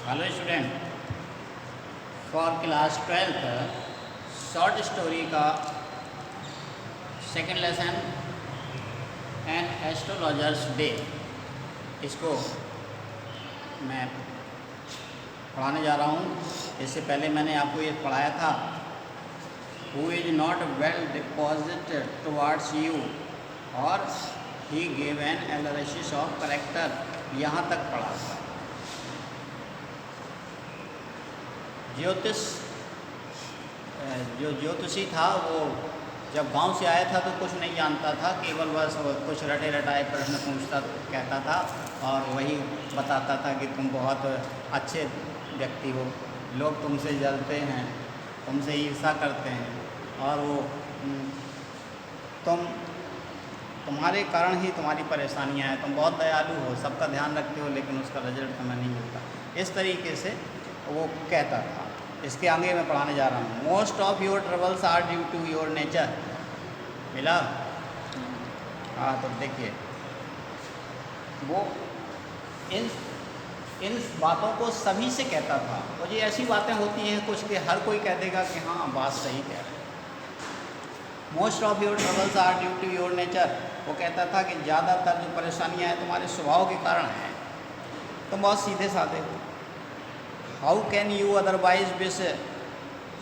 Hello student, for class 12th short story का second lesson an astrologer's day, इसको मैं पढ़ाने जा रहा हूँ। इससे पहले मैंने आपको ये पढ़ाया था, who is not well deposit towards you और he gave an analysis of character, यहाँ तक पढ़ा था। ज्योतिषी था वो जब गांव से आया था तो कुछ नहीं जानता था, केवल बस कुछ रटे रटाए प्रश्न पूछता कहता था और वही बताता था कि तुम बहुत अच्छे व्यक्ति हो, लोग तुमसे जलते हैं, तुमसे ईर्ष्या करते हैं और वो तुम्हारे कारण ही तुम्हारी परेशानियां हैं, तुम बहुत दयालु हो, सबका ध्यान रखते हो, लेकिन उसका रिजल्ट तुम्हें नहीं मिलता। इस तरीके से वो कहता था। इसके आगे मैं पढ़ाने जा रहा हूँ। Most of your troubles are due to your nature. मिला? हाँ, तो देखिए वो इन बातों को सभी से कहता था। और ये ऐसी बातें होती हैं कुछ के हर कोई कह देगा कि हाँ बात सही कह रहे हैं। Most of your troubles are due to your nature, वो कहता था कि ज़्यादातर जो परेशानियाँ हैं तुम्हारे स्वभाव के कारण हैं, तुम बहुत सीधे साधे हो। How can you otherwise wish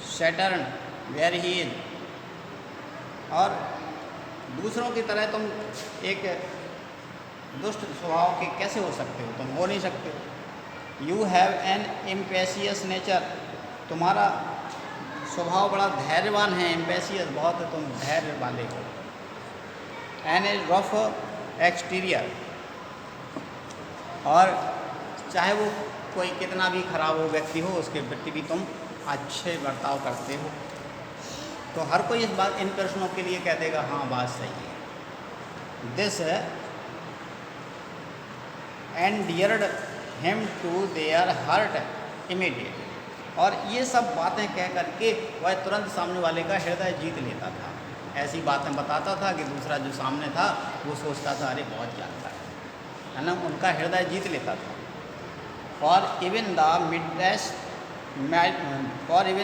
Saturn where he is, और दूसरों की तरह तुम एक दुष्ट स्वभाव के कैसे हो सकते हो, तुम हो नहीं सकते हो। यू हैव एन इम्पेशियस नेचर, तुम्हारा स्वभाव बड़ा धैर्यवान है, इम्पेशियस बहुत है, तुम धैर्य वाले हो। एन ए रफ एक्सटीरियर, और चाहे वो कोई कितना भी खराब हो व्यक्ति हो, उसके प्रति भी तुम अच्छे बर्ताव करते हो। तो हर कोई इन प्रश्नों के लिए कह देगा हाँ बात सही है। This endeared him to their heart immediate, और ये सब बातें कह करके वह तुरंत सामने वाले का हृदय जीत लेता था। ऐसी बातें बताता था कि दूसरा जो सामने था वो सोचता था अरे बहुत जानता है ना, उनका हृदय जीत लेता था। For even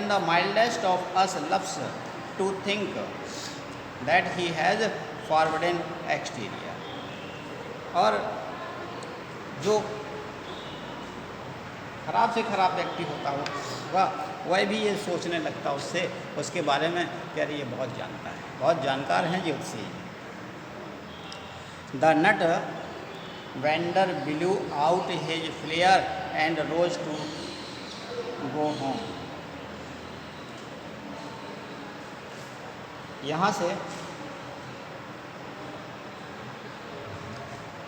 the mildest of us loves to think that he has forbidden exterior, और जो खराब से खराब व्यक्ति होता हो वह भी ये सोचने लगता उसके बारे में कि अरे ये बहुत जानता है, बहुत जानकार हैं ज्योतिषी। The nut vendor blew out his flare and rose to go home. यहाँ से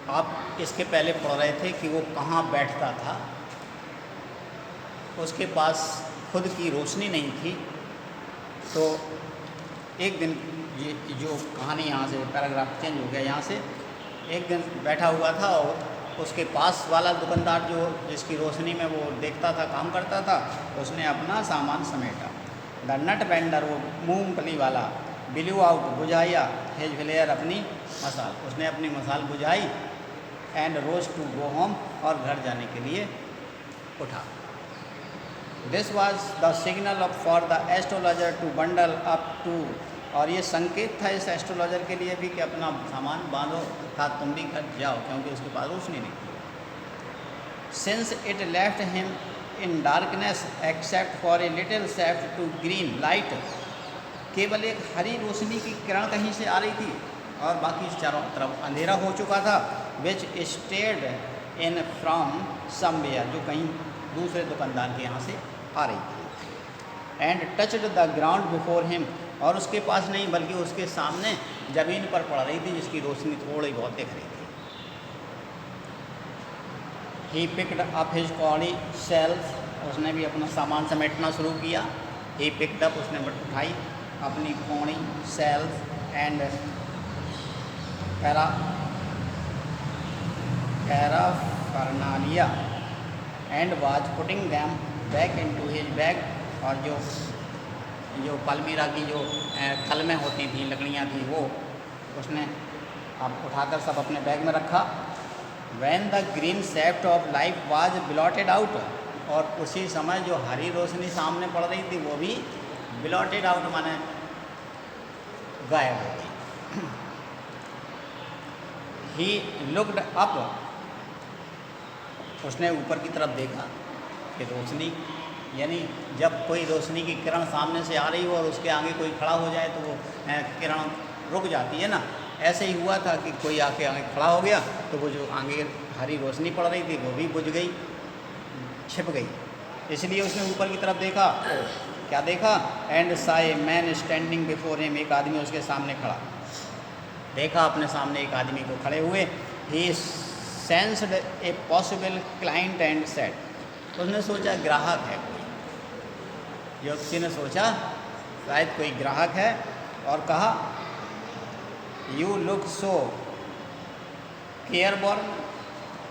आप इसके पहले पढ़ रहे थे कि वो कहाँ बैठता था। उसके पास खुद की रोशनी नहीं थी, तो एक दिन ये जो कहानी यहाँ से पैराग्राफ चेंज हो गया, यहाँ से एक दिन बैठा हुआ था और उसके पास वाला दुकानदार जो जिसकी रोशनी में वो देखता था, काम करता था, उसने अपना सामान समेटा। द नट वेंडर, वो मूंगफली वाला, ब्लू आउट, बुझाया, हेज फ्लेयर, अपनी मसाल, उसने अपनी मसाल बुझाई, and rose to go home, और घर जाने के लिए उठा। This was the signal for the astrologer to bundle up too, और ये संकेत था इस एस्ट्रोलॉजर के लिए भी कि अपना सामान बांधो, था तुम भी घर जाओ, क्योंकि उसके पास रोशनी नहीं थी। Since it left him in darkness except for a little shaft to green light, केवल एक हरी रोशनी की किरण कहीं से आ रही थी और बाकी चारों तरफ अंधेरा हो चुका था। विच स्टेड इन फ्रॉम समवेयर, जो कहीं दूसरे दुकानदार के यहाँ से आ रही थी। And touched the ground before him, और उसके पास नहीं बल्कि उसके सामने ज़मीन पर पड़ रही थी, जिसकी रोशनी थोड़ी बहुत दिख रही थी। He picked up his Cardi shelf, उसने भी अपना सामान समेटना शुरू किया। ही पिक्ड अप, उसने उठाई अपनी कौड़ी, shells and paraphernalia, and was putting them back into his bag, और जो पलमीरा की जो कलमें होती थी, लकड़ियाँ थी, वो उसने अब उठाकर सब अपने बैग में रखा। When the green shaft of life was blotted out, और उसी समय जो हरी रोशनी सामने पड़ रही थी वो भी ब्लॉटेड आउट, माने गायब हो गई। ही लुक्ड अप, उसने ऊपर की तरफ देखा कि रोशनी, यानी जब कोई रोशनी की किरण सामने से आ रही हो और उसके आगे कोई खड़ा हो जाए तो वो किरण रुक जाती है ना, ऐसे ही हुआ था कि कोई आके आगे खड़ा हो गया तो वो जो आगे हरी रोशनी पड़ रही थी वो भी बुझ गई, छिप गई। इसलिए उसने ऊपर की तरफ देखा, क्या देखा? And Sai man standing before him, एक आदमी उसके सामने खड़ा। देखा अपने सामने एक आदमी को खड़े हुए। He sensed a possible client and said, उसने सोचा ग्राहक है कोई, ज्योतिषी ने सोचा शायद कोई ग्राहक है और कहा यू लुक सो केयरबॉर्न,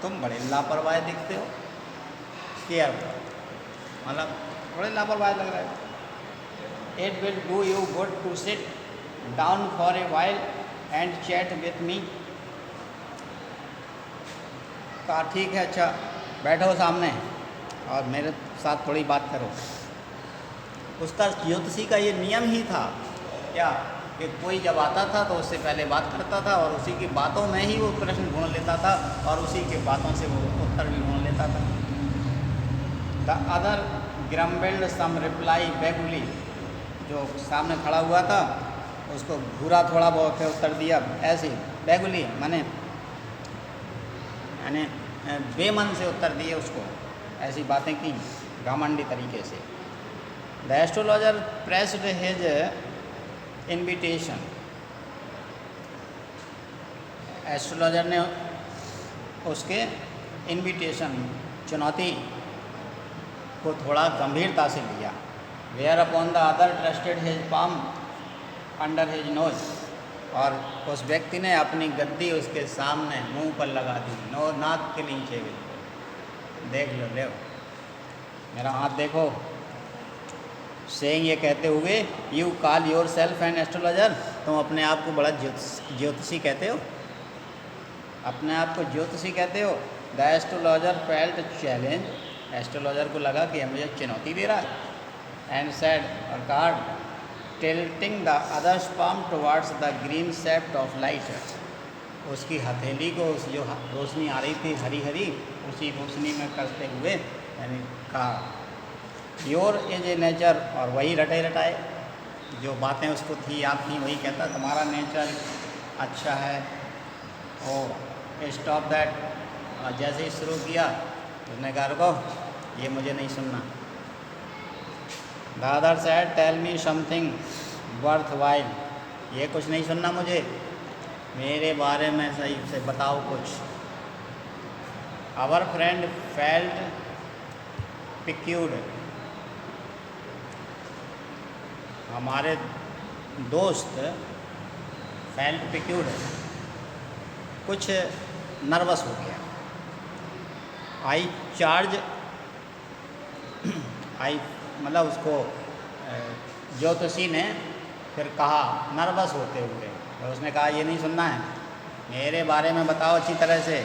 तुम बड़े लापरवाह दिखते हो। केयरबॉर्न मतलब बड़े लापरवाह लग रहे हो। It will do you good to sit down for a while and chat with me, कहा ठीक है, अच्छा बैठो सामने और मेरे साथ थोड़ी बात करो। उसका ज्योतिषी का ये नियम ही था क्या कि कोई जब आता था तो उससे पहले बात करता था और उसी की बातों में ही वो प्रश्न ढूंढ लेता था और उसी के बातों से वो उत्तर भी ढूंढ लेता था। द अदर ग्रम्बल्ड सम रिप्लाई बेगुली, जो सामने खड़ा हुआ था उसको घूरा थोड़ा बहुत उत्तर दिया, ऐसे बेगुली माने बेमन से उत्तर दिए उसको, ऐसी बातें की घमंडी तरीके से। The astrologer pressed his invitation, astrologer ने उसके इन्विटेशन, चुनौती को थोड़ा गंभीरता से लिया। Whereupon the other thrusted his palm under his nose, और उस व्यक्ति ने अपनी गद्दी उसके सामने मुंह पर लगा दी, नो नाक के नीचे बिल्कुल, देख लो ले मेरा हाथ देखो। सेइंग, ये कहते हुए you call your self an astrologer, तुम अपने आप को बड़ा ज्योतिषी कहते हो, अपने आप को ज्योतिषी कहते हो। The astrologer felt challenge, astrologer को लगा कि मुझे चुनौती दे रहा है। एंड सेड, और कार्ड tilting the other's palm towards the green shaft of light, उसकी हथेली को उस जो रोशनी आ रही थी हरी हरी, उसी रोशनी में करते हुए यानी कहा योर इज ए नेचर, और वही रटे रटाए जो बातें उसको थी याद थी वही कहता, तुम्हारा नेचर अच्छा है। ओ स्टॉप दैट, जैसे ही शुरू किया उसने कहा रुको, ये मुझे नहीं सुनना। The other said tell me something worthwhile, ये कुछ नहीं सुनना मुझे, मेरे बारे में सही से बताओ कुछ। आवर फ्रेंड फेल्ट पिक्यूड, हमारे दोस्त फेल्ट पिक्यूड कुछ नर्वस हो गया। आई चार्ज, आई मतलब उसको ज्योतिषी ने फिर कहा नर्वस होते हुए, और उसने कहा ये नहीं सुनना है, मेरे बारे में बताओ अच्छी तरह से।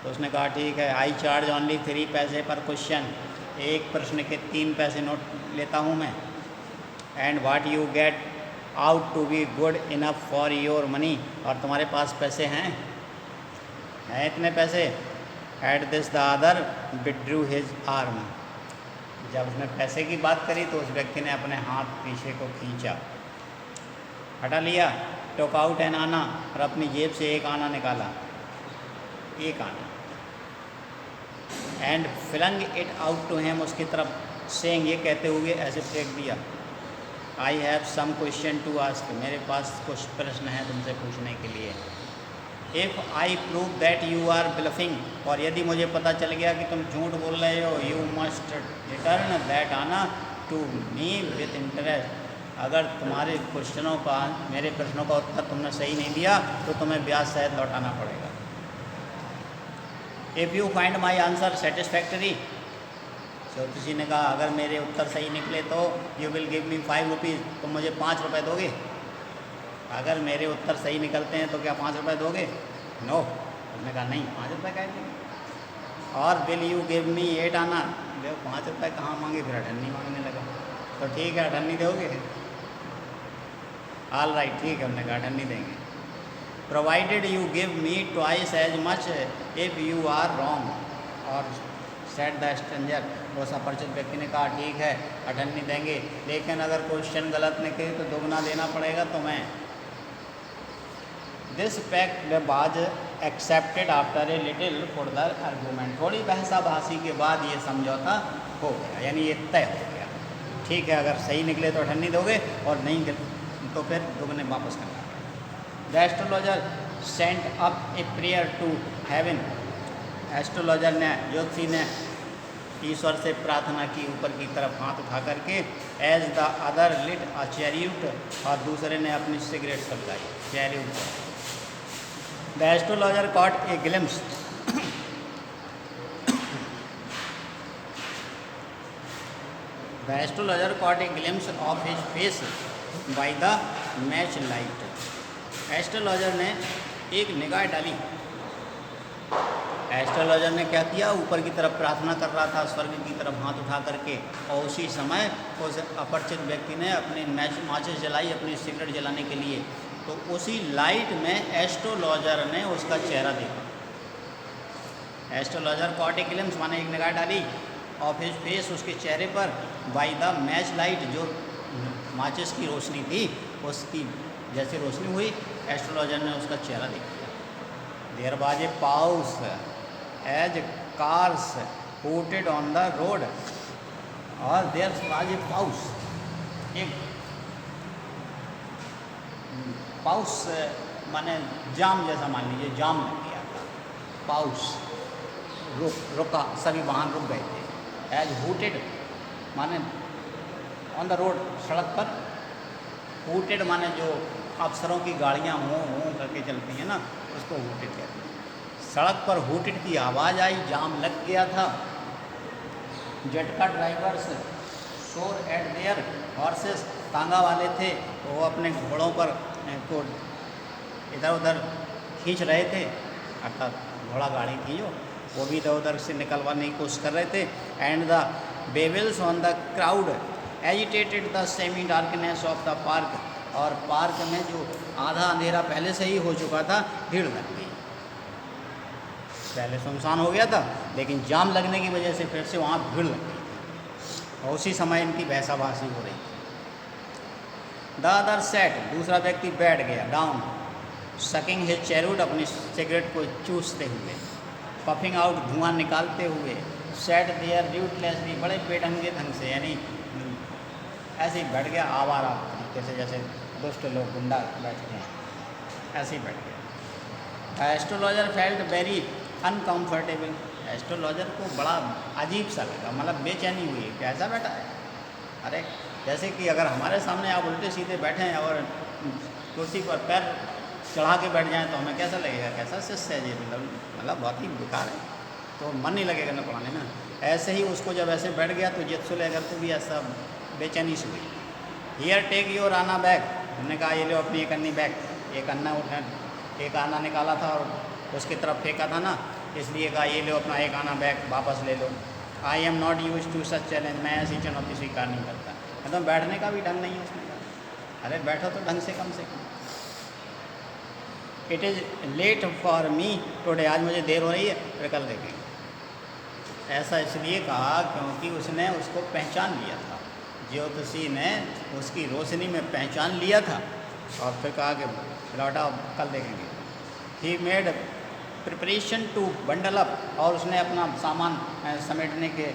तो उसने कहा ठीक है, आई चार्ज ओनली 3 पैसे पर क्वेश्चन, एक प्रश्न के 3 पैसे नोट लेता हूँ मैं। And what you get out to be good enough for your money, और तुम्हारे पास पैसे हैं इतने पैसे। At this the other withdrew his arm, जब उसने पैसे की बात करी तो उस व्यक्ति ने अपने हाथ पीछे को खींचा, हटा लिया। टोक आउट एन आना, और अपनी जेब से एक आना निकाला, एक anna. And flung it out to him, उसकी तरफ सेइंग, ये कहते हुए ऐसे फेंक दिया, I have some question to ask, मेरे पास कुछ प्रश्न हैं तुमसे पूछने के लिए। If I prove that you are bluffing, और यदि मुझे पता चल गया कि तुम झूठ बोल रहे हो, यू मस्ट रिटर्न दैट आना टू मी विथ इंटरेस्ट, अगर तुम्हारे क्वेश्चनों का, मेरे प्रश्नों का उत्तर तुमने सही नहीं दिया तो तुम्हें ब्याज सहित लौटाना पड़ेगा। If you find my answer satisfactory, ज्योतिषी ने कहा अगर मेरे उत्तर सही निकले तो you will give me 5 rupees, तुम मुझे 5 रुपये दोगे। अगर मेरे उत्तर सही निकलते हैं तो क्या 5 रुपये दोगे? नो। उसने कहा नहीं, 5 रुपये क्या देंगे। और विल यू गिव मी 8 आना, देखो 5 रुपये कहाँ मांगे, फिर अठन्नी मांगने लगा। तो ठीक है अठन्नी दोगे, ऑल राइट ठीक है, हमने कहा अठन्नी देंगे। Provided you give me twice as much if you are wrong, और सेट द स्ट्रेंजर, उस अपरिचित व्यक्ति ने कहा ठीक है अठन्नी देंगे, लेकिन अगर क्वेश्चन गलत निकले तो दोगुना देना पड़ेगा तुम्हें। This pact was accepted after a little further argument, थोड़ी बहसाबाजी के बाद ये समझौता हो गया, यानी ये तय हो गया। ठीक है अगर सही निकले तो अठन्नी दोगे और नहीं तो फिर दोगुने वापस करना पड़ेगा। The astrologer sent up a prayer to heaven, एस्ट्रोलॉजर ने, ज्योतिषी ने ईश्वर से प्रार्थना की ऊपर की तरफ हाथ उठा करके। As the other lit a cheroot, और दूसरे ने अपनी सिगरेट सलगाई cheroot. The astrologer caught a glimpse, the astrologer caught a glimpse of his face by the match light, astrologer ने एक निगाह डाली। एस्ट्रोलॉजर ने क्या किया, ऊपर की तरफ प्रार्थना कर रहा था, स्वर्ग की तरफ हाथ उठा करके, और उसी समय उस अपरिचित व्यक्ति ने अपनी माचिस जलाई अपनी सिगरेट जलाने के लिए। तो उसी लाइट में एस्ट्रोलॉजर ने उसका चेहरा देखा। एस्ट्रोलॉजर कॉट ए ग्लिम्स माने एक निगाह डाली, ऑफ हिज फेस उसके चेहरे पर, बाय द मैच लाइट जो माचिस की रोशनी थी उसकी जैसे रोशनी हुई, एस्ट्रोलॉजर ने उसका चेहरा देख लिया। There was a pause as cars hooted on the road, और देयर वाज ए पाउस, एक पाउस माने जाम जैसा मान लीजिए, जाम लग गया था, पाउस रुका, सभी वाहन रुक गए थे। एज हूटेड माने ऑन द रोड, सड़क पर, हूटेड माने जो अफसरों की गाड़ियाँ हों करके चलती हैं ना, उसको हूटेड कहते हैं। सड़क पर हूटेड की आवाज़ आई, जाम लग गया था। जटका ड्राइवर्स शोर एट देयर हॉर्सेस, तांगा वाले थे वो अपने घोड़ों पर को इधर उधर खींच रहे थे, अर्थात घोड़ा गाड़ी थी जो, वो भी इधर उधर से निकलवाने की कोशिश कर रहे थे। एंड द बेविल्स on the crowd agitated the semi darkness of the park, और पार्क में जो आधा अंधेरा पहले से ही हो चुका था, भीड़ लग गई। पहले सुनसान हो गया था, लेकिन जाम लगने की वजह से फिर से वहाँ भीड़ लग गई, और उसी समय इनकी बहसाबाजी हो रही थी। द अदर सेट, दूसरा व्यक्ति बैठ गया, डाउन, सकिंग हिज चैरूट, अपनी सिगरेट को चूसते हुए, पफिंग आउट, धुआं निकालते हुए, सेट देयर रूटलेसली, बड़े बेढंगे ढंग से, यानी ऐसे ही बैठ गया आवारा तरीके से, जैसे दुष्ट लोग गुंडा बैठते हैं, ऐसे ही बैठ गया। Astrologer felt very uncomfortable, astrologer को बड़ा अजीब सा लगा, मतलब बेचैनी हुई, कैसा बैठा है। अरे जैसे कि अगर हमारे सामने आप उल्टे सीधे बैठे हैं और कुर्सी पर पैर चढ़ा के बैठ जाएं तो हमें कैसा लगेगा, कैसा शिष्य है ये, मतलब बहुत ही बेकार है, तो मन नहीं लगेगा ना पढ़ाने में। ऐसे ही उसको जब ऐसे बैठ गया तो जित्सु लेकर तो भी ऐसा बेचैनी से हुई। हियर टेक योर आना बैग, हमने कहा ये लो अपनी एक अन्नी बैग, एक अन्ना उठा, एक आना निकाला था और उसकी तरफ फेंका था ना, इसलिए कहा ये लो अपना एक आना बैग वापस ले लो। I am not use to such challenge, मैं ऐसी चुनौती स्वीकार नहीं करता। तो बैठने का भी ढंग नहीं है उसमें, अरे बैठो तो ढंग से कम से कम। It is late for me today, आज मुझे देर हो रही है, फिर कल देखेंगे। ऐसा इसलिए कहा क्योंकि उसने उसको पहचान लिया था, ज्योतिषी ने उसकी रोशनी में पहचान लिया था, और फिर कहा कि लौटा कल देखेंगे। He made preparation to bundle up, और उसने अपना सामान समेटने के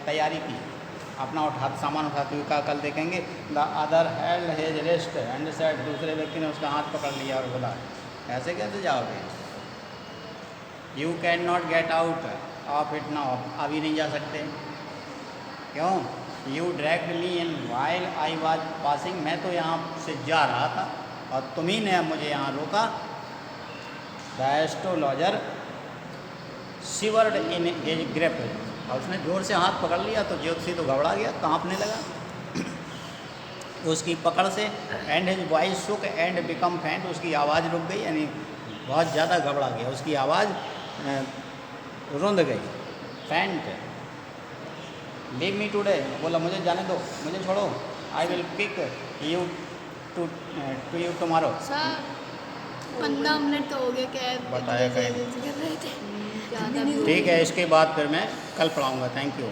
तैयारी की, अपना सामान उठाते हुए कहा कल देखेंगे। The other held his wrist and said, दूसरे व्यक्ति ने उसका हाथ पकड़ लिया और बोला ऐसे कैसे जाओगे, you can not get out of it now, अभी नहीं जा सकते। क्यों? You dragged me in while I was passing, मैं तो यहाँ से जा रहा था और तुम्ही ने मुझे यहाँ रोका। The astrologer शिवर्ड in his grip, और उसने जोर से हाथ पकड़ लिया तो ज्योतिषी तो घबरा गया, कांपने लगा उसकी पकड़ से। And his voice shook and become faint, उसकी आवाज़ रुक गई, यानी बहुत ज़्यादा घबरा गया, उसकी आवाज़ रुंध गई। पैंट लीव मी टुडे, बोला मुझे जाने दो, मुझे छोड़ो, I will pick you to you tomorrow. Sir 15 minute तो हो गए कैब बताया कहीं। कर रहे थे। ठीक है, इसके बाद फिर मैं कल पढ़ाऊँगा। Thank you.